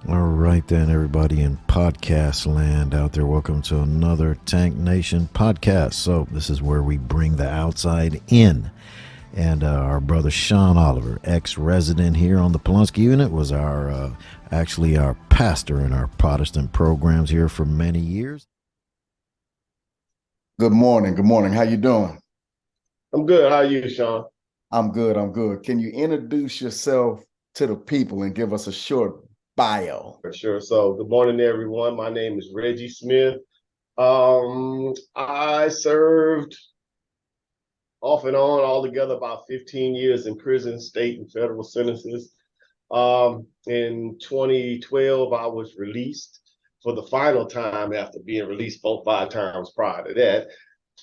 All right, then, everybody in podcast land out there, welcome to another Tank Nation podcast. So, this is where we bring the outside in. And our brother Sean Oliver, ex resident here on the Pulaski unit, was actually our pastor in our Protestant programs here for many years. Good morning. Good morning. How you doing? I'm good. How are you, Sean? I'm good. I'm good. Can you introduce yourself to the people and give us a short bio? For sure. So, good morning, everyone. My name is Reggie Smith. I served off and on altogether about 15 years in prison, state, and federal sentences. In 2012, I was released for the final time after being released 4 or 5 times prior to that.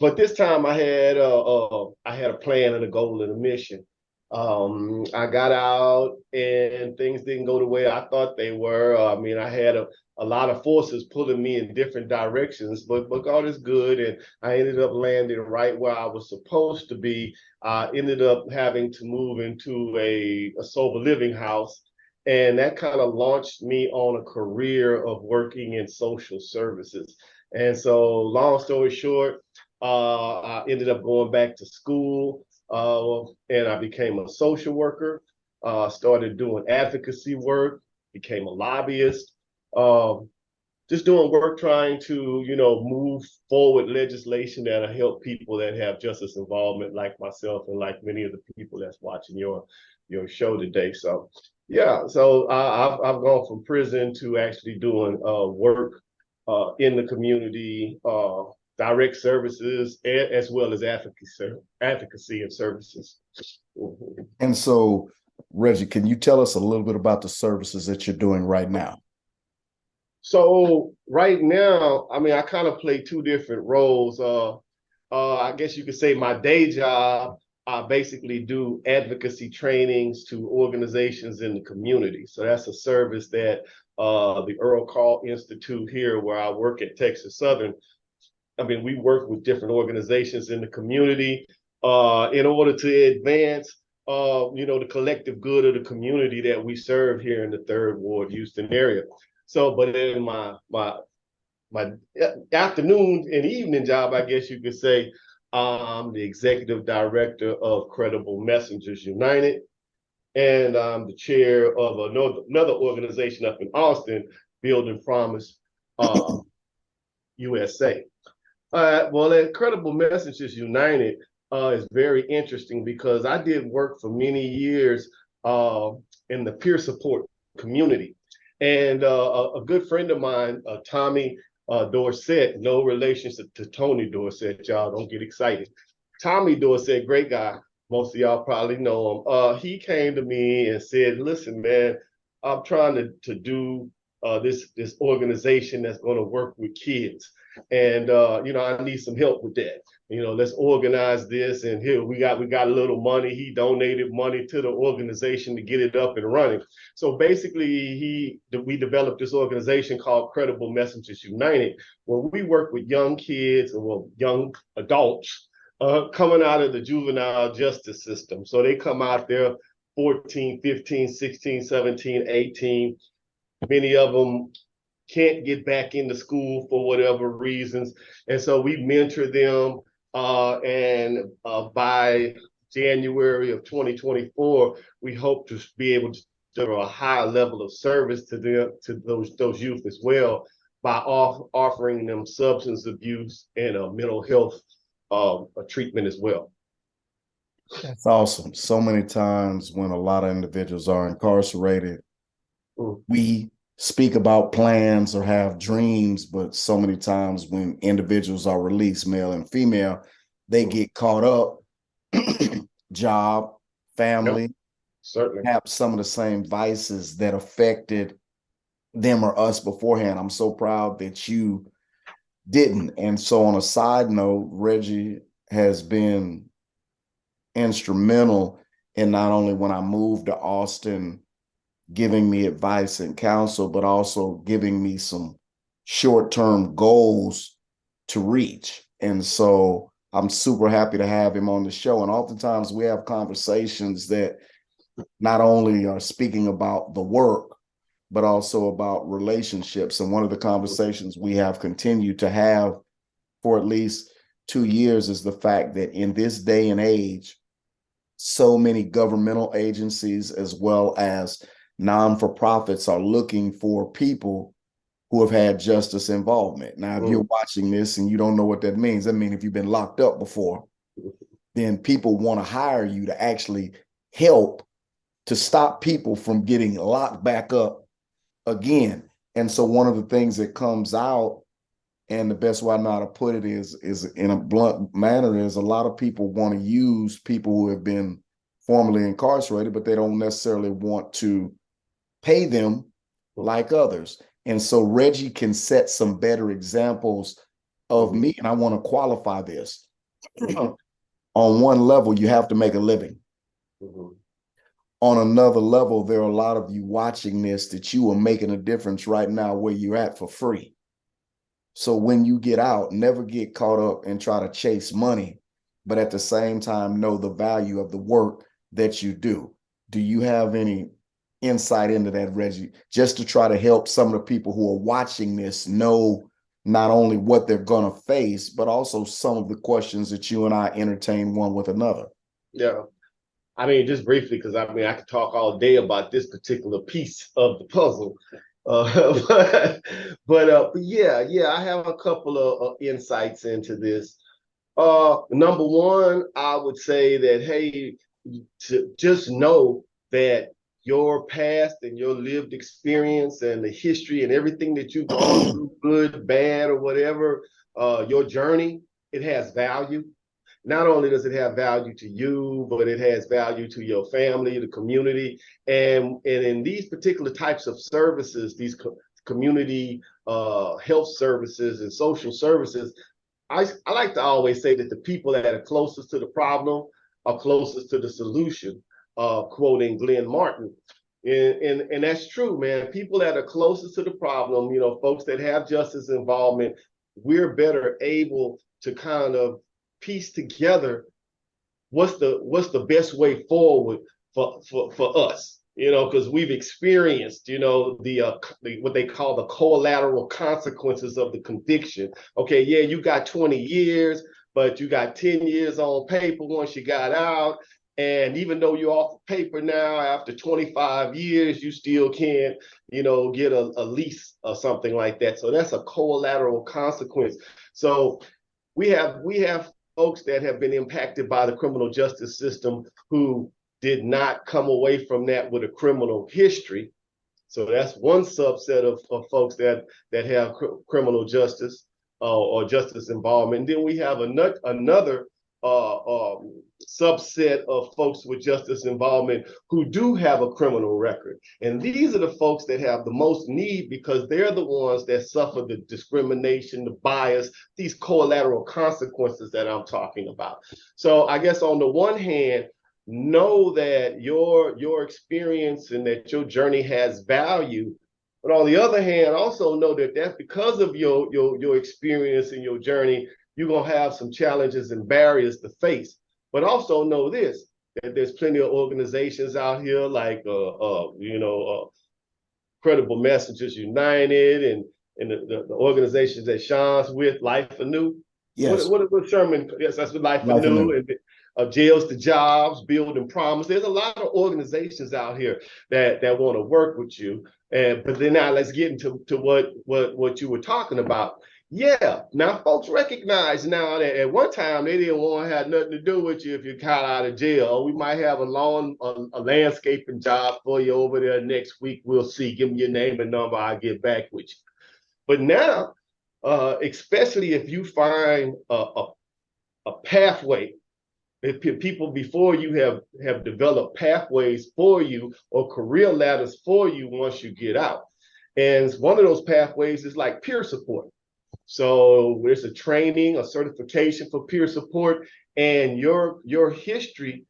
But this time I had a plan and a goal and a mission. I got out and things didn't go the way I thought they were. I had a lot of forces pulling me in different directions, but God is good, and I ended up landing right where I was supposed to be. I ended up having to move into a sober living house, and that kind of launched me on a career of working in social services. And so, long story short, I ended up going back to school, and I became a social worker. Started doing advocacy work, became a lobbyist. Um, just doing work trying to, move forward legislation that'll help people that have justice involvement, like myself and like many of the people that's watching your show today. So, yeah, so I've gone from prison to actually doing work in the community, direct services, as well as advocacy and services. And so, Reggie, can you tell us a little bit about the services that you're doing right now? So right now, I kind of play two different roles. I guess you could say my day job, I basically do advocacy trainings to organizations in the community. So that's a service that the Earl Call Institute here, where I work at Texas Southern, we work with different organizations in the community in order to advance, the collective good of the community that we serve here in the Third Ward, Houston area. So, but in my afternoon and evening job, I guess you could say, I'm the executive director of Credible Messengers United, and I'm the chair of another organization up in Austin, Building Promise USA. Well, Incredible Messages United is very interesting because I did work for many years in the peer support community. And a good friend of mine, Tommy Dorsett, no relation to Tony Dorsett, y'all don't get excited. Tommy Dorsett, great guy. Most of y'all probably know him. He came to me and said, listen, man, I'm trying to do this organization that's going to work with kids. And I need some help with that. Let's organize this. And here we got a little money. He donated money to the organization to get it up and running. So basically, we developed this organization called Credible Messengers United, where we work with young kids or young adults coming out of the juvenile justice system. So they come out there 14, 15, 16, 17, 18. Many of them can't get back into school for whatever reasons. And so we mentor them. And by January of 2024, we hope to be able to deliver a high level of service to those youth as well by offering them substance abuse and mental health treatment as well. That's awesome. So many times when a lot of individuals are incarcerated, we speak about plans or have dreams, but so many times when individuals are released, male and female, they get caught up, job, family, Yep, certainly have some of the same vices that affected them or us beforehand. I'm so proud that you didn't. And so on a side note, Reggie has been instrumental in not only when I moved to Austin, giving me advice and counsel, but also giving me some short-term goals to reach. And so I'm super happy to have him on the show. And oftentimes we have conversations that not only are speaking about the work, but also about relationships. And one of the conversations we have continued to have for at least 2 years is the fact that in this day and age, so many governmental agencies as well as non-for-profits are looking for people who have had justice involvement. Now, if you're watching this and you don't know what that means if you've been locked up before, then people want to hire you to actually help to stop people from getting locked back up again. And so one of the things that comes out, and the best way I know how to put it is in a blunt manner, is a lot of people want to use people who have been formerly incarcerated, but they don't necessarily want to pay them like others. And so Reggie can set some better examples of me. And I want to qualify this. On one level, you have to make a living. On another level, there are a lot of you watching this that you are making a difference right now where you're at for free. So when you get out, never get caught up and try to chase money, but at the same time, know the value of the work that you do. Do you have any insight into that, Reggie, just to try to help some of the people who are watching this know not only what they're going to face, but also some of the questions that you and I entertain one with another? Yeah. I mean, just briefly, because I could talk all day about this particular piece of the puzzle. But yeah, I have a couple of insights into this. Number one, I would say that, hey, to just know that your past and your lived experience and the history and everything that you've gone through, good, bad, or whatever, your journey, it has value. Not only does it have value to you, but it has value to your family, the community. And in these particular types of services, these community health services and social services, I like to always say that the people that are closest to the problem are closest to the solution, quoting Glenn Martin. And that's true, man. People that are closest to the problem, folks that have justice involvement, we're better able to kind of piece together what's the best way forward for us, because we've experienced, the what they call the collateral consequences of the conviction. Okay, yeah, you got 20 years, but you got 10 years on paper once you got out. And even though you're off paper now, after 25 years, you still can't, get a lease or something like that. So that's a collateral consequence. So we have folks that have been impacted by the criminal justice system who did not come away from that with a criminal history. So that's one subset of folks that have criminal justice or justice involvement. And then we have another subset of folks with justice involvement who do have a criminal record. And these are the folks that have the most need, because they're the ones that suffer the discrimination, the bias, these collateral consequences that I'm talking about. So I guess on the one hand, know that your experience and that your journey has value. But on the other hand, also know that that's because of your experience and your journey, you're going to have some challenges and barriers to face. But also know this, that there's plenty of organizations out here like, Credible Messengers United and the organizations that Sean's with, Life Anew. Yes. What Sherman? Yes, that's what Life Anew. And Jails to Jobs, Building Promise. There's a lot of organizations out here that want to work with you. But then now let's get into what you were talking about. Yeah, now folks recognize now that at one time they didn't want to have nothing to do with you if you got out of jail. We might have a landscaping job for you over there next week. We'll see. Give me your name and number. I'll get back with you. But now, especially if you find a pathway, if people before you have developed pathways for you or career ladders for you once you get out. And one of those pathways is like peer support. So there's a training, a certification for peer support, and your history,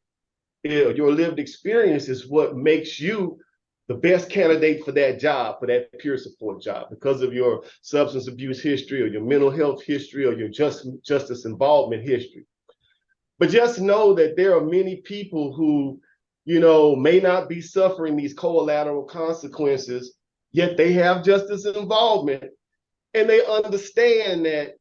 your lived experience is what makes you the best candidate for that job, for that peer support job, because of your substance abuse history or your mental health history or your justice involvement history. But just know that there are many people who, may not be suffering these collateral consequences, yet they have justice involvement, and they understand that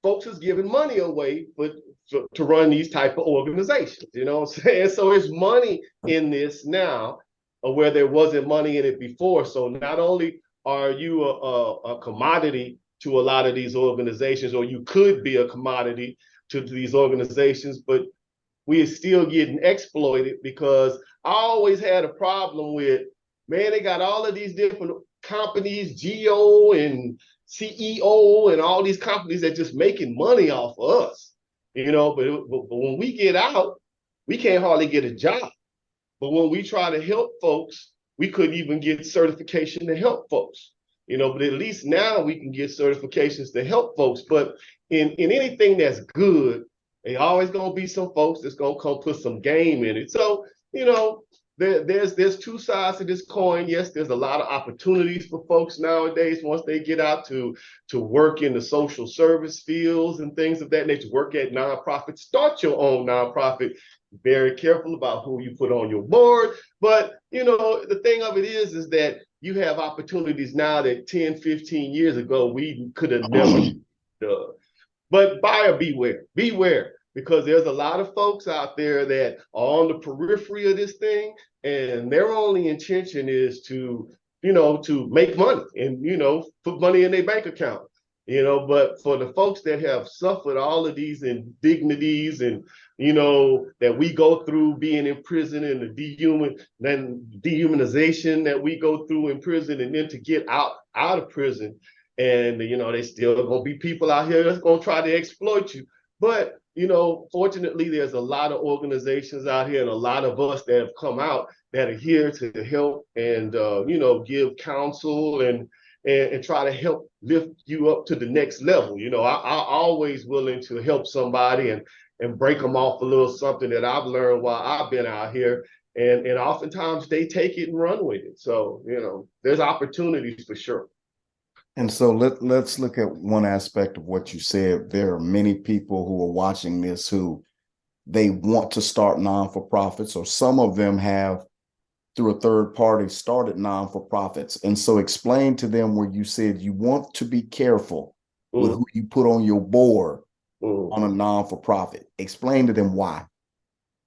folks is giving money away to run these type of organizations. You know what I'm saying? So there's money in this now, where there wasn't money in it before. So not only are you a commodity to a lot of these organizations, or you could be a commodity to these organizations, but we are still getting exploited, because I always had a problem with, man, they got all of these different companies, GO and CEO and all these companies that just making money off of us, you know, but when we get out, we can't hardly get a job. But when we try to help folks, we couldn't even get certification to help folks, you know, but at least now we can get certifications to help folks. But in anything that's good, there always gonna be some folks that's gonna come put some game in it. So, you know, there's two sides to this coin. Yes, there's a lot of opportunities for folks nowadays once they get out to work in the social service fields and things of that nature, work at nonprofits, start your own nonprofit. Very careful about who you put on your board. But, you know, the thing of it is that you have opportunities now that 10, 15 years ago, we could have never done. But buyer beware, because there's a lot of folks out there that are on the periphery of this thing, and their only intention is to, you know, to make money and, you know, put money in their bank account, you know. But for the folks that have suffered all of these indignities and, you know, that we go through being in prison, and the dehumanization that we go through in prison, and then to get out of prison, and, you know, there's still gonna be people out here that's gonna try to exploit you. But, you know, fortunately, there's a lot of organizations out here and a lot of us that have come out that are here to help and, you know, give counsel and try to help lift you up to the next level. You know, I'm always willing to help somebody and break them off a little something that I've learned while I've been out here. And oftentimes they take it and run with it. So, you know, there's opportunities for sure. And so let's look at one aspect of what you said. There are many people who are watching this who they want to start non-for-profits, or some of them have, through a third party, started non-for-profits. And so explain to them where you said you want to be careful with who you put on your board on a non-for-profit. Explain to them why.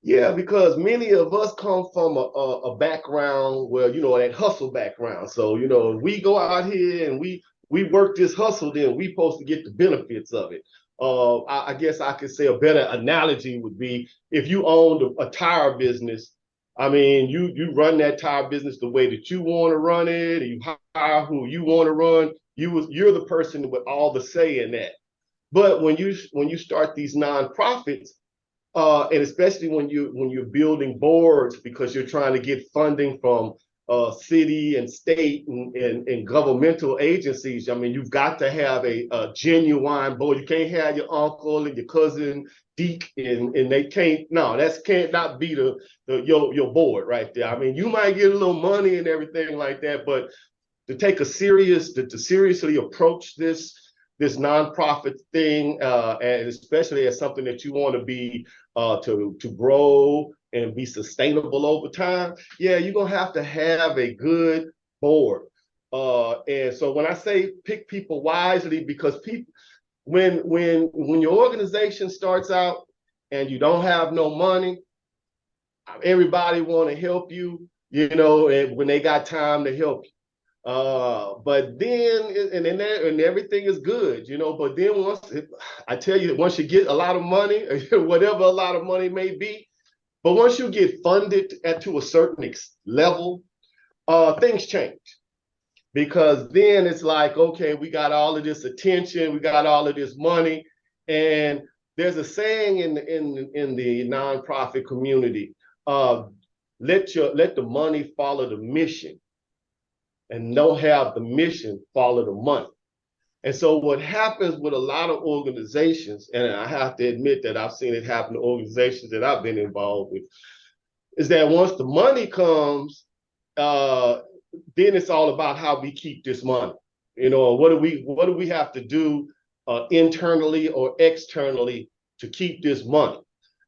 Yeah, because many of us come from a background where, you know, that hustle background. So, you know, we go out here and we work this hustle, then we supposed to get the benefits of it. I guess I could say a better analogy would be if you owned a tire business. I mean, you run that tire business the way that you want to run it, and you hire who you want to run. You're the person with all the say in that. But when you start these nonprofits, and especially when you're building boards, because you're trying to get funding from city and state and governmental agencies. I mean, you've got to have a genuine board. You can't have your uncle and your cousin Deke and they can't. No, can't not be your board right there. I mean, you might get a little money and everything like that, but to seriously approach this nonprofit thing, and especially as something that you want to be to grow and be sustainable over time, yeah, you're gonna have to have a good board. And so when I say pick people wisely, because people, when your organization starts out and you don't have no money, everybody want to help you, you know, and when they got time to help you. But then and everything is good, you know. But then once you get a lot of money, whatever a lot of money may be, but once you get funded to a certain level, things change, because then it's like, okay, we got all of this attention, we got all of this money, and there's a saying in the nonprofit community: let the money follow the mission, and don't have the mission follow the money. And so what happens with a lot of organizations, and I have to admit that I've seen it happen to organizations that I've been involved with, is that once the money comes, then it's all about how we keep this money. You know, what do we have to do internally or externally to keep this money?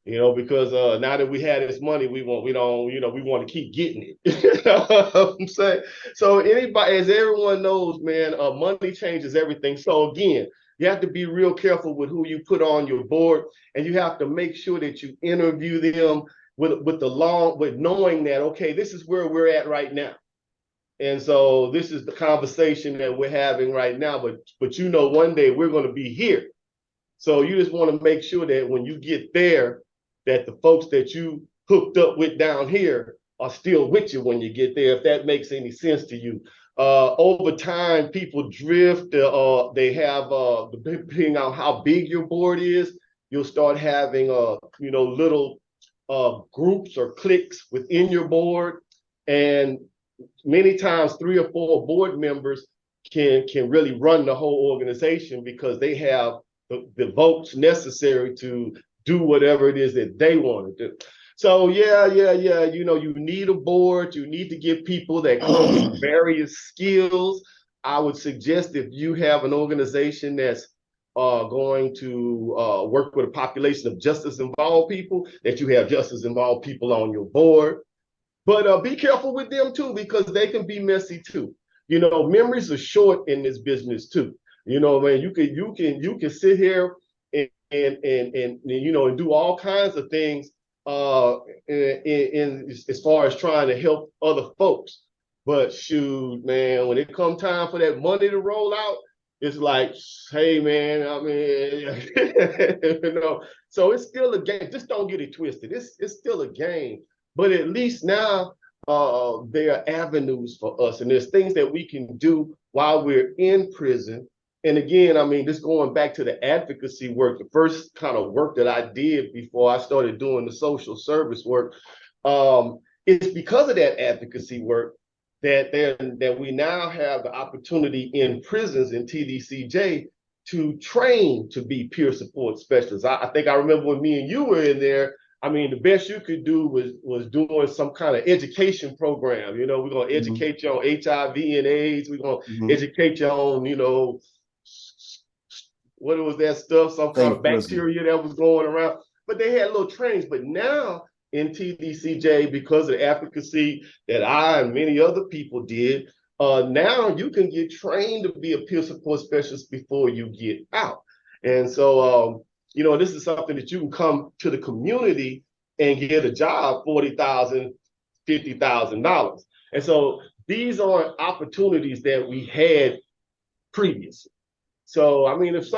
because now that we had this money, we want to keep getting it. You know what I'm saying? So anybody, as everyone knows, man, money changes everything. So again, you have to be real careful with who you put on your board, and you have to make sure that you interview them with knowing that, okay, this is where we're at right now. And so this is the conversation that we're having right now, but one day we're going to be here. So you just want to make sure that when you get there, that the folks that you hooked up with down here are still with you when you get there, if that makes any sense to you. Over time, people drift. They have, depending on how big your board is, you'll start having, little groups or cliques within your board. And many times 3 or 4 board members can really run the whole organization because they have the votes necessary to do whatever it is that they want to do. So yeah. You need a board. You need to get people that come with various skills. I would suggest if you have an organization that's going to work with a population of justice involved people, that you have justice involved people on your board. But be careful with them too, because they can be messy too. Memories are short in this business too. Man, you can sit here and do all kinds of things as far as trying to help other folks. But shoot, man, when it comes time for that money to roll out, it's like, hey, man, I mean, so it's still a game. Just don't get it twisted. It's still a game. But at least now there are avenues for us, and there's things that we can do while we're in prison. And again, I mean, just going back to the advocacy work, the first kind of work that I did before I started doing the social service work, it's because of that advocacy work that we now have the opportunity in prisons in TDCJ to train to be peer support specialists. I think I remember when me and you were in there. I mean, the best you could do was doing some kind of education program. We're going to educate you on HIV and AIDS. We're going to educate you on, what was that stuff? Some kind of bacteria that was going around. But they had little trainings. But now in TDCJ, because of the advocacy that I and many other people did, now you can get trained to be a peer support specialist before you get out. And so, this is something that you can come to the community and get a job, $40,000, $50,000. And so these are opportunities that we had previously. So, I mean, if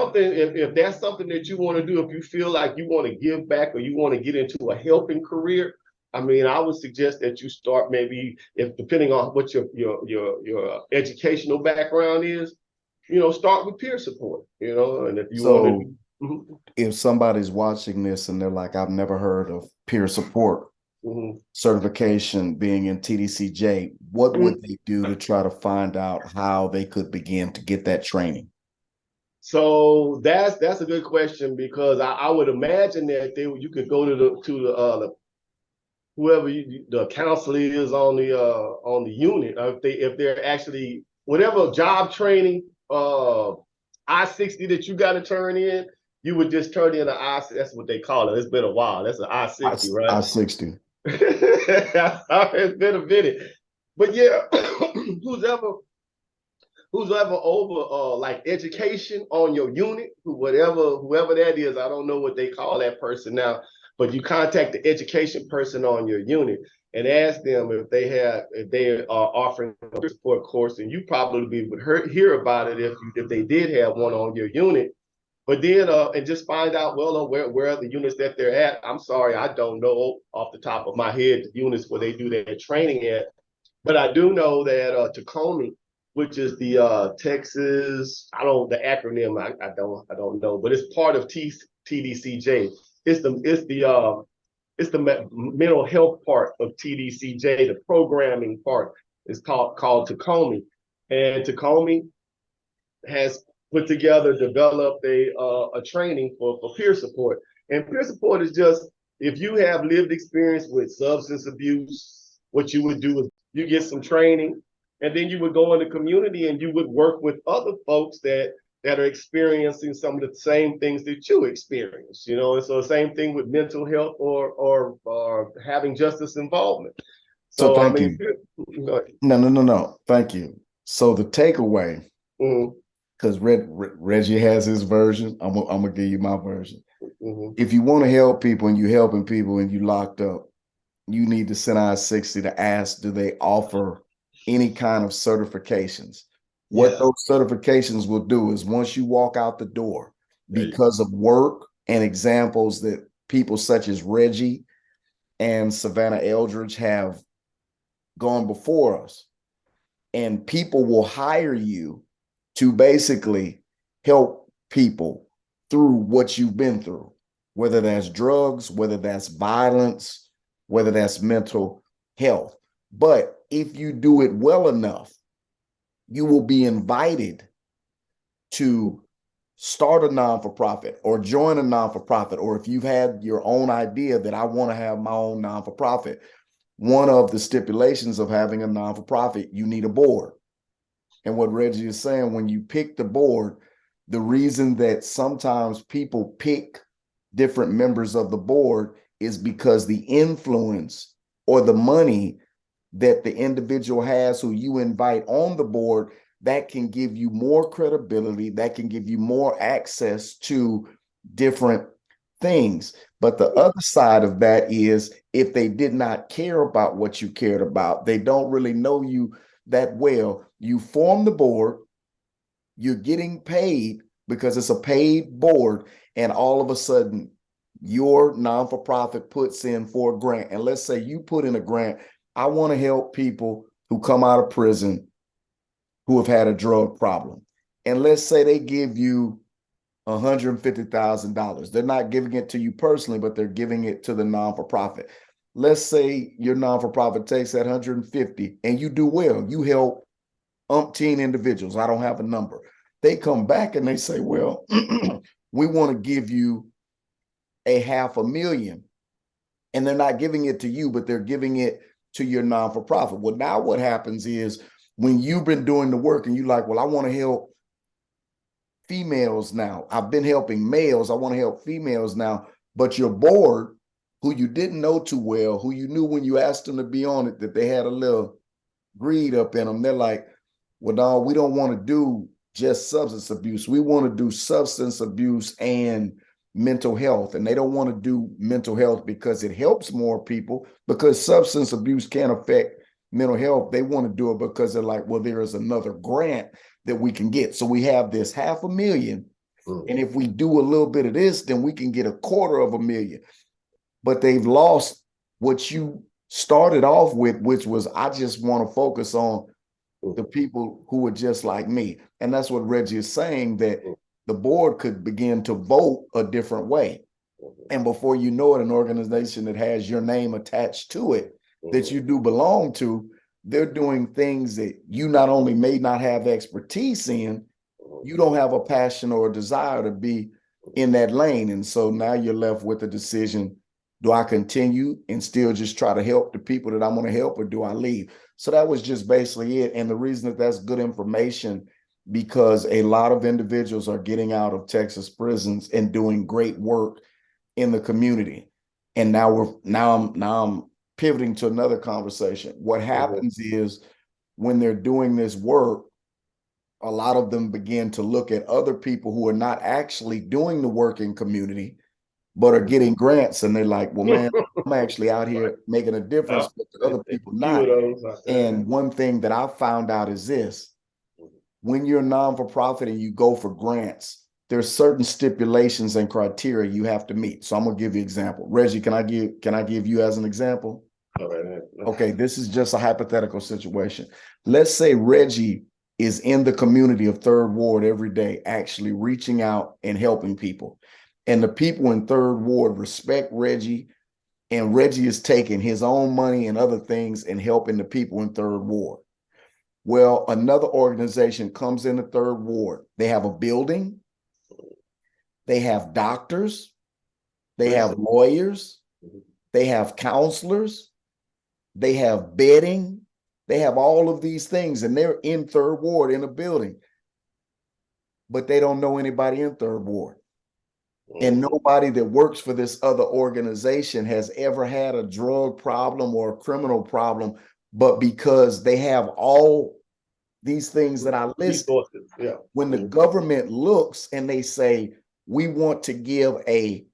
that's something that you want to do, if you feel like you want to give back or you want to get into a helping career, I mean, I would suggest that you start maybe, depending on what your educational background is, start with peer support, and if you want to. If somebody's watching this and they're like, I've never heard of peer support certification being in TDCJ, what would they do to try to find out how they could begin to get that training? So that's a good question, because I would imagine that you could go to the whoever the counselor is on the unit, if they're actually whatever job training I-60 that you got to turn in, you would just turn in an I-60. That's what they call it. It's been a while. That's an I-60, right? I-60. It's been a minute, but yeah, who's ever over like education on your unit, whoever that is, I don't know what they call that person now, but you contact the education person on your unit and ask them if they are offering a support course, and you probably would hear about it if they did have one on your unit. But then and just find out, where are the units that they're at. I'm sorry, I don't know off the top of my head the units where they do their training at, but I do know that Tacoma, which is the Texas, the acronym, I don't know, but it's part of TDCJ. It's the mental health part of TDCJ. The programming part is called Tacoma, and Tacoma has developed a training for peer support. And peer support is just, if you have lived experience with substance abuse, what you would do is you get some training, and then you would go in the community and you would work with other folks that that are experiencing some of the same things that you experience, you know, and so the same thing with mental health or having justice involvement. So So I thank mean, you. No. Thank you. So the takeaway, because Reggie has his version, I'm gonna give you my version. If you want to help people and you helping people and you locked up, you need to send I-60 to ask, do they offer any kind of certifications? What those certifications will do is once you walk out the door, because of work and examples that people such as Reggie and Savannah Eldridge have gone before us, and people will hire you to basically help people through what you've been through, whether that's drugs, whether that's violence, whether that's mental health. But if you do it well enough, you will be invited to start a non-for-profit or join a non-for-profit, or if you've had your own idea that I want to have my own non-for-profit, one of the stipulations of having a non-for-profit, you need a board. And what Reggie is saying, when you pick the board, the reason that sometimes people pick different members of the board is because the influence or the money that the individual has who you invite on the board, that can give you more credibility, that can give you more access to different things. But the other side of that is if they did not care about what you cared about, they don't really know you that well, you form the board, you're getting paid because it's a paid board, and all of a sudden your non-for-profit puts in for a grant. And let's say you put in a grant, I want to help people who come out of prison who have had a drug problem. And let's say they give you $150,000. They're not giving it to you personally, but they're giving it to the non-for-profit. Let's say your non-for-profit takes that 150 and you do well. You help umpteen individuals. I don't have a number. They come back and they say, well, we want to give you $500,000. And they're not giving it to you, but they're giving it to your non-for-profit. Well, now what happens is when you've been doing the work and you're like, well, I want to help females now. I've been helping males. I want to help females now. But your board, who you didn't know too well, who you knew when you asked them to be on it, that they had a little greed up in them. They're like, well, no, we don't want to do just substance abuse. We want to do substance abuse and mental health. And they don't want to do mental health because it helps more people, because substance abuse can affect mental health. They want to do it because they're like, well, there is another grant that we can get. So we have this $500,000. And if we do a little bit of this, then we can get $250,000. But they've lost what you started off with, which was, I just want to focus on the people who are just like me. And that's what Reggie is saying, that the board could begin to vote a different way. And before you know it, an organization that has your name attached to it, that you do belong to, they're doing things that you not only may not have expertise in, you don't have a passion or a desire to be in that lane. And so now you're left with the decision, do I continue and still just try to help the people that I want to help, or do I leave? So that was just basically it. And the reason that that's good information, because a lot of individuals are getting out of Texas prisons and doing great work in the community. And now I'm pivoting to another conversation. What happens is when they're doing this work, a lot of them begin to look at other people who are not actually doing the work in community, but are getting grants. And they're like, well, man, I'm actually out here making a difference, but the other people not. And one thing that I found out is this: when you're a non-for-profit and you go for grants, there's certain stipulations and criteria you have to meet. So I'm gonna give you an example. Reggie, can I give you as an example? Okay, this is just a hypothetical situation. Let's say Reggie is in the community of Third Ward every day, actually reaching out and helping people. And the people in Third Ward respect Reggie, and Reggie is taking his own money and other things and helping the people in Third Ward. Well, another organization comes into Third Ward. They have a building, they have doctors, they have lawyers, they have counselors, they have bedding, they have all of these things, and they're in Third Ward in a building. but they don't know anybody in Third Ward. And nobody that works for this other organization has ever had a drug problem or a criminal problem, but because they have all these things that I listed, when the government looks and they say, we want to give a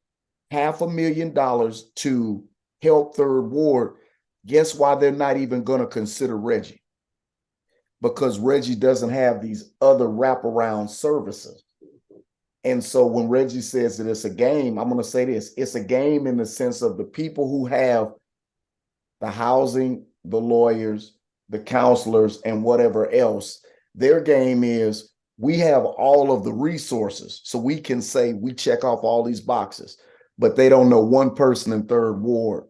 $500,000 to help Third Ward, guess why they're not even going to consider Reggie? Because Reggie doesn't have these other wraparound services. And so when Reggie says that it's a game, I'm going to say this. It's a game in the sense of the people who have the housing, the lawyers, the counselors, and whatever else. Their game is we have all of the resources. So we can say we check off all these boxes, but they don't know one person in Third Ward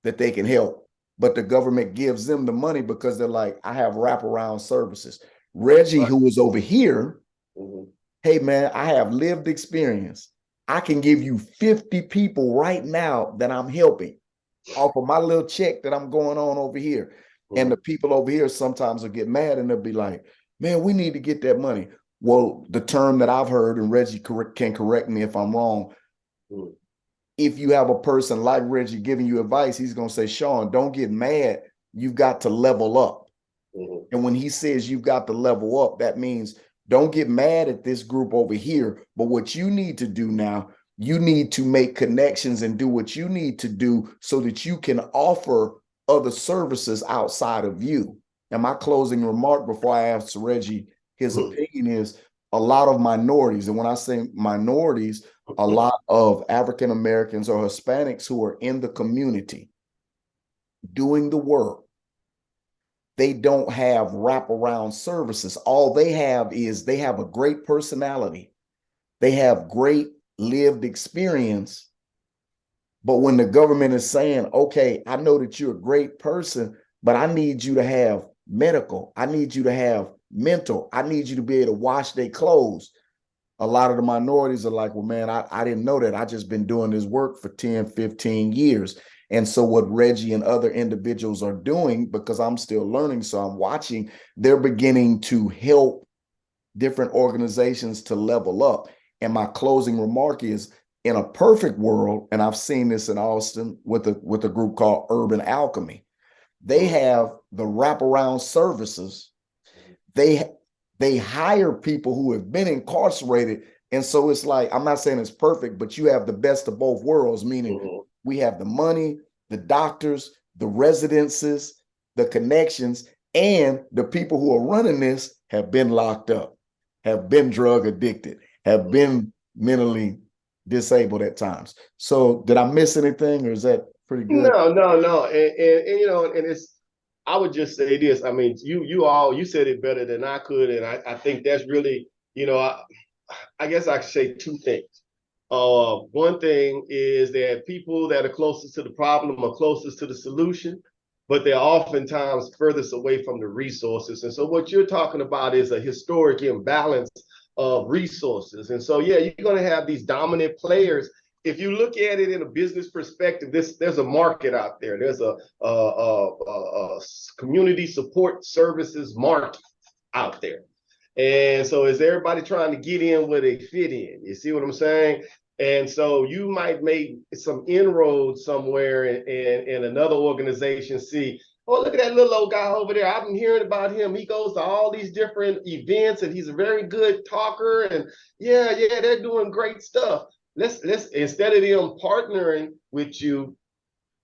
that they can help. But the government gives them the money because they're like, I have wraparound services. Reggie, who is over here, hey, man, I have lived experience. I can give you 50 people right now that I'm helping off of my little check that I'm going on over here. And the people over here sometimes will get mad and they'll be like, man, we need to get that money. Well, the term that I've heard, and Reggie can correct me if I'm wrong, if you have a person like Reggie giving you advice, he's going to say, Sean, don't get mad. You've got to level up. And when he says you've got to level up, that means don't get mad at this group over here. But what you need to do now, you need to make connections and do what you need to do so that you can offer other services outside of you. And my closing remark before I ask Reggie his opinion is a lot of minorities. And when I say minorities, a lot of African Americans or Hispanics who are in the community doing the work, they don't have wraparound services. All they have is they have a great personality. They have great lived experience. But when the government is saying, okay, I know that you're a great person, but I need you to have medical. I need you to have mental. I need you to be able to wash their clothes. A lot of the minorities are like, well, man, I didn't know that. I just been doing this work for 10, 15 years. And so what Reggie and other individuals are doing, because I'm still learning, so I'm watching, they're beginning to help different organizations to level up. And my closing remark is, in a perfect world, and I've seen this in Austin with a group called Urban Alchemy, they have the wraparound services. They hire people who have been incarcerated. And so it's like, I'm not saying it's perfect, but you have the best of both worlds, meaning we have the money, the doctors, the residences, the connections, and the people who are running this have been locked up, have been drug addicted, have been mentally disabled at times. So did I miss anything, or is that pretty good? No. And you know, and it's, I would just say this. I mean, you said it better than I could. And I think that's really, you know, I guess I could say two things. One thing is that people that are closest to the problem are closest to the solution, but they're oftentimes furthest away from the resources. And so what you're talking about is a historic imbalance of resources. And so, yeah, you're going to have these dominant players. If you look at it in a business perspective, there's a market out there. There's a community support services market out there. And so is everybody trying to get in where they fit in? You see what I'm saying? And so you might make some inroads somewhere and another organization see, oh, look at that little old guy over there. I've been hearing about him. He goes to all these different events and he's a very good talker. And yeah, they're doing great stuff. Let's instead of them partnering with you,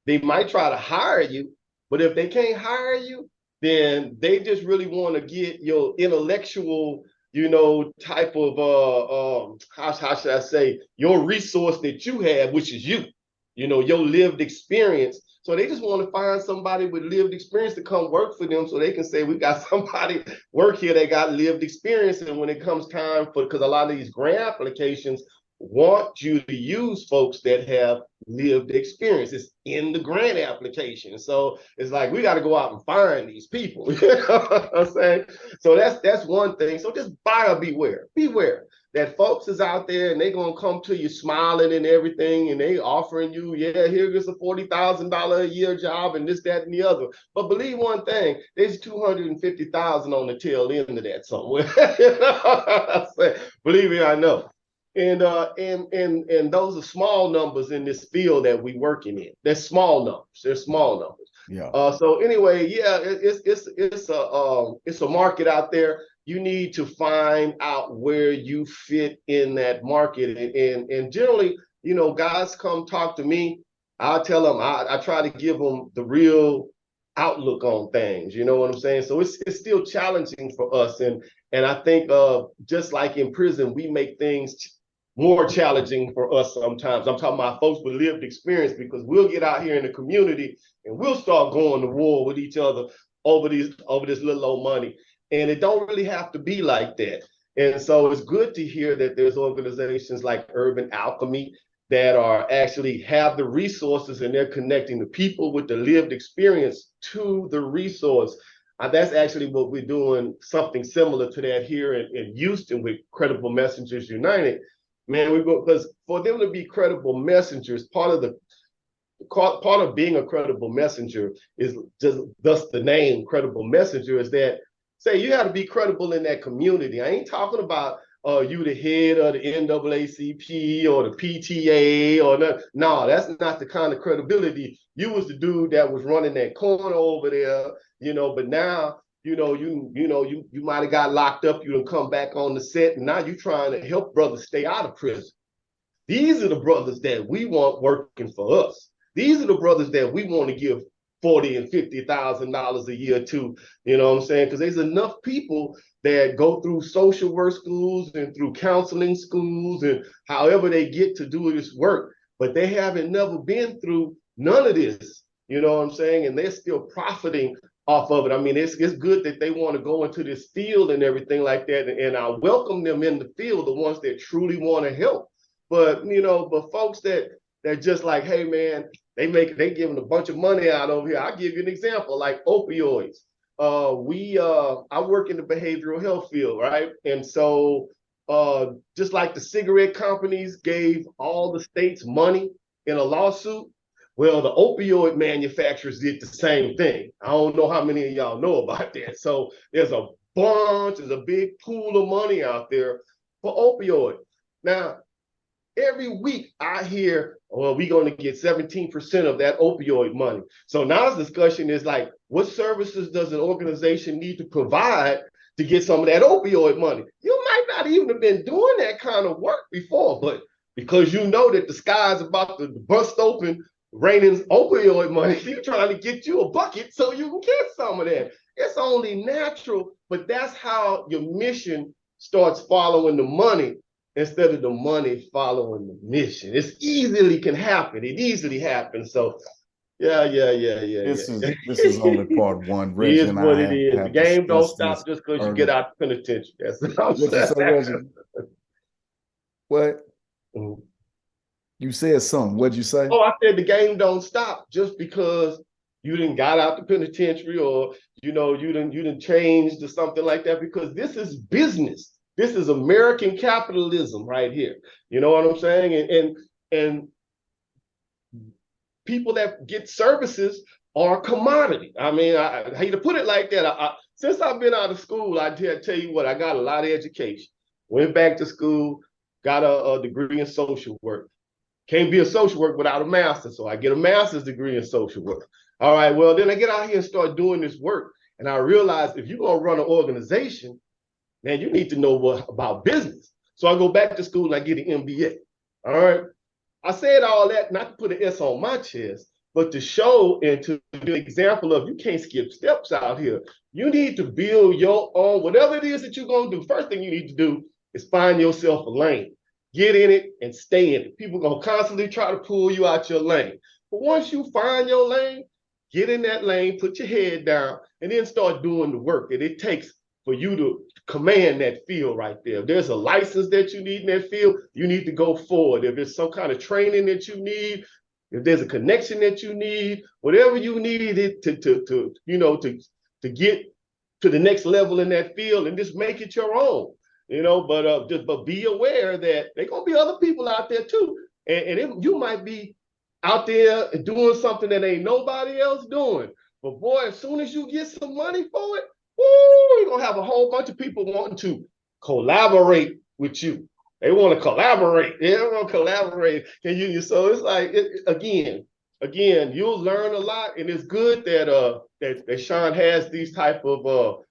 they might try to hire you. But if they can't hire you, then they just really want to get your intellectual, you know, type of how should I say, your resource that you have, which is you know, your lived experience. So they just want to find somebody with lived experience to come work for them so they can say, we got somebody work here that got lived experience. And when it comes time for, because a lot of these grant applications want you to use folks that have lived experience. It's in the grant application. So it's like, we got to go out and find these people. You know what I'm saying? So that's one thing. So just buyer beware. Beware that folks is out there and they're going to come to you smiling and everything, and they offering you, yeah, here's a $40,000 a year job and this, that, and the other. But believe one thing, there's 250,000 on the tail end of that somewhere. You know what I'm saying? Believe me, I know. And those are small numbers in this field that we working in. They're small numbers. They're small numbers. Yeah. So anyway, yeah, it's a market out there. You need to find out where you fit in that market. And generally, you know, guys come talk to me. I'll tell them, I try to give them the real outlook on things. You know what I'm saying? So it's still challenging for us. And I think just like in prison, we make things more challenging for us sometimes. I'm talking about folks with lived experience, because we'll get out here in the community and we'll start going to war with each other over this little old money. And it don't really have to be like that. And so it's good to hear that there's organizations like Urban Alchemy that are actually have the resources, and they're connecting the people with the lived experience to the resource. That's actually what we're doing, something similar to that here in Houston with Credible Messengers United. Man, because for them to be credible messengers, part of being a credible messenger is just thus the name credible messenger, is that, say, you have to be credible in that community. I ain't talking about you the head of the NAACP or the PTA or no, that's not the kind of credibility. You was the dude that was running that corner over there, you know, but now, you might have got locked up, you done come back on the set, and now you're trying to help brothers stay out of prison. These are the brothers that we want working for us. These are the brothers that we want to give $40,000 and $50,000 a year to, you know what I'm saying? Because there's enough people that go through social work schools and through counseling schools and however they get to do this work, but they haven't never been through none of this, you know what I'm saying? And they're still profiting off of it. I mean, it's good that they want to go into this field and everything like that. And I welcome them in the field, the ones that truly want to help. But, but folks that just like, hey, man, they giving a bunch of money out over here. I'll give you an example, like opioids. I work in the behavioral health field, right? And so just like the cigarette companies gave all the states money in a lawsuit, well, the opioid manufacturers did the same thing. I don't know how many of y'all know about that. So there's a big pool of money out there for opioid. Now, every week I hear, well, we're going to get 17% of that opioid money. So now the discussion is like, what services does an organization need to provide to get some of that opioid money? You might not even have been doing that kind of work before, but because you know that the sky's about to bust open, raining opioid money, you're trying to get you a bucket so you can get some of that. It's only natural, but that's how your mission starts following the money instead of the money following the mission. It easily happens. So yeah. This is only part one. Reggie it is what it is. The game don't stop just because you get out the penitentiary. That's what you say, Reggie? What? Mm-hmm. You said something. What'd you say? Oh, I said the game don't stop just because you didn't got out the penitentiary, or you didn't change to something like that, because this is business. This is American capitalism right here. You know what I'm saying? And people that get services are a commodity. I mean, I hate to put it like that. Since I've been out of school, I tell you what, I got a lot of education. Went back to school, got a degree in social work. Can't be a social worker without a master's, so I get a master's degree in social work. All right, well, then I get out here and start doing this work, and I realize if you're going to run an organization, man, you need to know about business. So I go back to school and I get an MBA. All right. I said all that not to put an S on my chest, but to show and to be an example of you can't skip steps out here. You need to build your own, whatever it is that you're going to do. First thing you need to do is find yourself a lane. Get in it and stay in it. People are going to constantly try to pull you out your lane. But once you find your lane, get in that lane, put your head down, and then start doing the work that it takes for you to command that field right there. If there's a license that you need in that field, you need to go forward. If there's some kind of training that you need, if there's a connection that you need, whatever you need it to get to the next level in that field, and just make it your own. But be aware that there's gonna be other people out there too, and you might be out there doing something that ain't nobody else doing. But boy, as soon as you get some money for it, woo, you're gonna have a whole bunch of people wanting to collaborate with you. They want to collaborate. They want to collaborate. So it's like again, you'll learn a lot, and it's good that Sean has these type of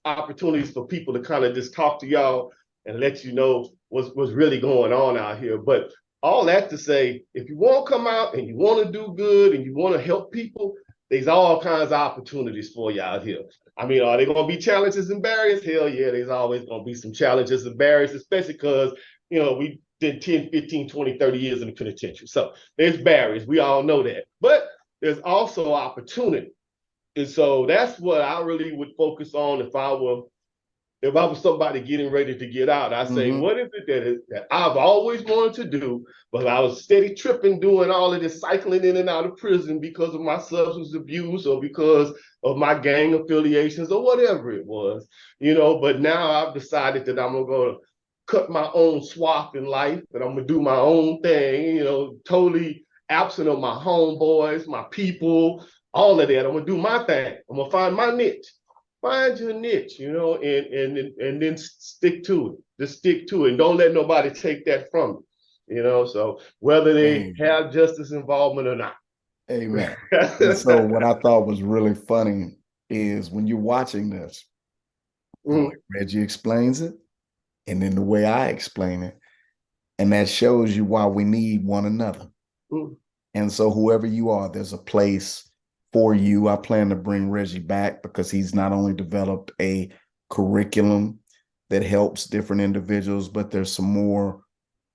opportunities for people to kind of just talk to y'all and let you know what's really going on out here. But all that to say, if you want to come out and you want to do good and you want to help people, there's all kinds of opportunities for you out here. I mean, are there going to be challenges and barriers? Hell yeah, there's always going to be some challenges and barriers, especially because, we did 10, 15, 20, 30 years in the penitentiary. So there's barriers. We all know that. But there's also opportunity. And so that's what I really would focus on if I was somebody getting ready to get out. I say, what is it that I've always wanted to do, but I was steady tripping doing all of this, cycling in and out of prison because of my substance abuse or because of my gang affiliations or whatever it was, but now I've decided that I'm going to cut my own swath in life, that I'm going to do my own thing, totally absent of my homeboys, my people, all of that. I'm going to do my thing. I'm going to find my niche. Find your niche, and then stick to it. Just stick to it. And don't let nobody take that from you. So whether they have justice involvement or not. Amen. And so what I thought was really funny is when you're watching this, the way Reggie explains it, and then the way I explain it, and that shows you why we need one another. And so whoever you are, there's a place for you. I plan to bring Reggie back because he's not only developed a curriculum that helps different individuals, but there's some more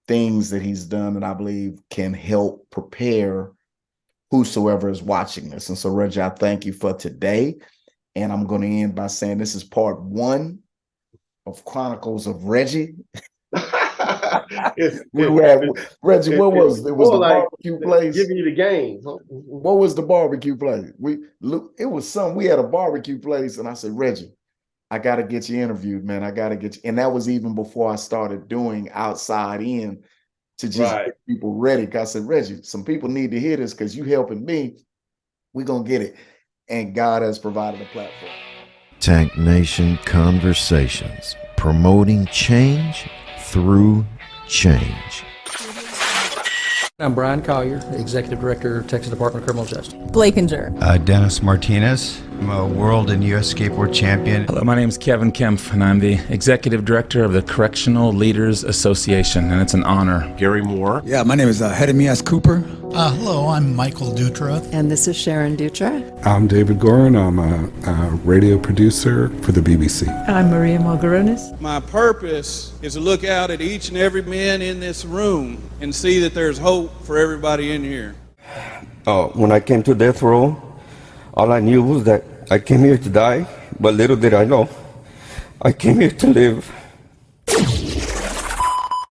things that he's done that I believe can help prepare whosoever is watching this. And so, Reggie, I thank you for today. And I'm going to end by saying this is part 1 of Chronicles of Reggie. Reggie, what was it? Was the barbecue place? Giving you the game. What was the barbecue place? It was we had a barbecue place, and I said, Reggie, I got to get you interviewed, man. I got to get you. And that was even before I started doing Outside In to just get people ready. Because I said, Reggie, some people need to hear this because you helping me. We're going to get it. And God has provided a platform. Tank Nation Conversations, promoting change through change. I'm Brian Collier, Executive Director of Texas Department of Criminal Justice. Blakinger. Dennis Martinez. I'm a world and U.S. skateboard champion. Hello, my name is Kevin Kempf, and I'm the Executive Director of the Correctional Leaders Association, and it's an honor. Gary Moore. Yeah, my name is Hedemias Cooper. Hello, I'm Michael Dutra. And this is Sharon Dutra. I'm David Gorin. I'm a radio producer for the BBC. I'm Maria Malgaronis. My purpose is to look out at each and every man in this room and see that there's hope for everybody in here. When I came to death row, all I knew was that I came here to die, but little did I know, I came here to live.